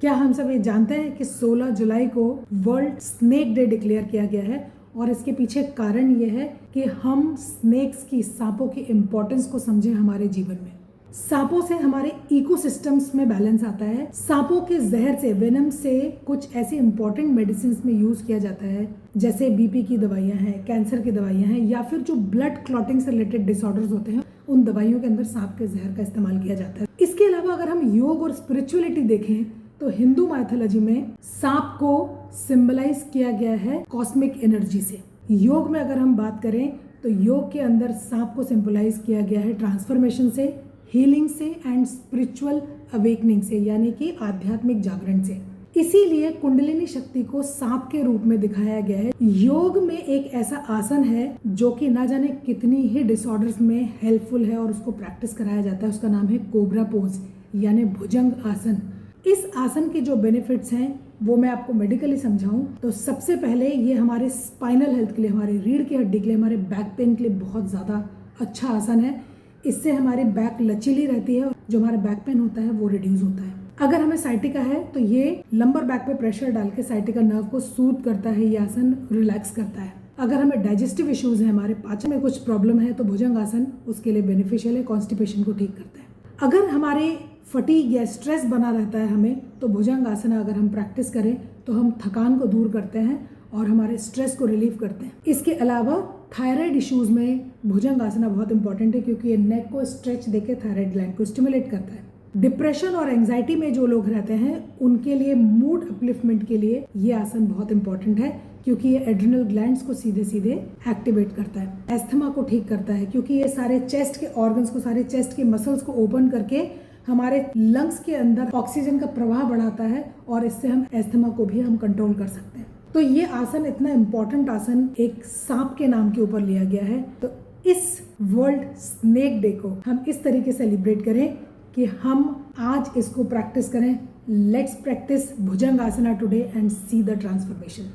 क्या हम सब ये जानते हैं कि 16 जुलाई को वर्ल्ड स्नेक डे डिक्लेयर किया गया है और इसके पीछे कारण ये है कि हम स्नेक्स की, सांपों की इम्पोर्टेंस को समझें हमारे जीवन में। सांपों से हमारे इकोसिस्टम्स में बैलेंस आता है। सांपों के जहर से, वेनम से कुछ ऐसी इंपॉर्टेंट मेडिसिन में यूज किया जाता है, जैसे बीपी की दवाइयां हैं, कैंसर की दवाइयां हैं, या फिर जो ब्लड क्लॉटिंग से रिलेटेड डिसऑर्डर्स होते हैं उन दवाइयों के अंदर सांप के जहर का इस्तेमाल किया जाता है। इसके अलावा अगर हम योग और स्पिरिचुअलिटी देखें तो हिंदू माइथोलॉजी में सांप को सिंबलाइज किया गया है कॉस्मिक एनर्जी से। योग में अगर हम बात करें तो योग के अंदर सांप को सिंबलाइज किया गया है ट्रांसफॉर्मेशन से, हीलिंग से एंड स्पिरिचुअल अवेकनिंग से, यानी कि आध्यात्मिक जागरण से। इसीलिए कुंडलिनी शक्ति को सांप के रूप में दिखाया गया है। योग में एक ऐसा आसन है जो कि ना जाने कितनी ही डिसऑर्डर्स में हेल्पफुल है और उसको प्रैक्टिस कराया जाता है। उसका नाम है कोबरा पोज यानी भुजंग आसन। इस आसन के जो बेनिफिट्स हैं वो मैं आपको मेडिकली समझाऊं तो सबसे पहले ये हमारे स्पाइनल हेल्थ के लिए, हमारे रीढ़ की हड्डी के लिए, हमारे बैक पेन के लिए बहुत ज़्यादा अच्छा आसन है। इससे हमारी बैक लचीली रहती है और जो हमारा बैक पेन होता है वो रिड्यूस होता है। अगर हमें साइटिका है तो ये लंबर बैक पे प्रेशर डाल के साइटिका नर्व को सूद करता है, ये आसन रिलैक्स करता है। अगर हमें डाइजेस्टिव इश्यूज है, हमारे पाचन में कुछ प्रॉब्लम है तो भुजंग आसन उसके लिए बेनिफिशियल है, कॉन्स्टिपेशन को ठीक करता है। अगर हमारे फटीग या स्ट्रेस बना रहता है हमें, तो भुजंग आसन अगर हम प्रैक्टिस करें तो हम थकान को दूर करते हैं और हमारे स्ट्रेस को रिलीव करते हैं। इसके अलावा थायराइड इश्यूज में भुजंग आसना बहुत इंपॉर्टेंट है क्योंकि ये नेक को स्ट्रेच देके थायराइड ग्लैंड को स्टिमुलेट करता है। डिप्रेशन और एंजाइटी में जो लोग रहते हैं उनके लिए, मूड अपलिफ्टमेंट के लिए ये आसन बहुत इंपॉर्टेंट है क्योंकि ये एड्रिनल ग्लैंड्स को सीधे सीधे एक्टिवेट करता है। एस्थमा को ठीक करता है क्योंकि ये सारे चेस्ट के ऑर्गन्स को, सारे चेस्ट के मसल्स को ओपन करके हमारे लंग्स के अंदर ऑक्सीजन का प्रवाह बढ़ाता है और इससे हम एस्थमा को भी हम कंट्रोल कर सकते हैं। तो ये आसन, इतना इम्पोर्टेंट आसन, एक सांप के नाम के ऊपर लिया गया है। तो इस वर्ल्ड स्नेक डे को हम इस तरीके से सेलिब्रेट करें कि हम आज इसको प्रैक्टिस करें। Let's practice Bhujang asana today and see the transformation.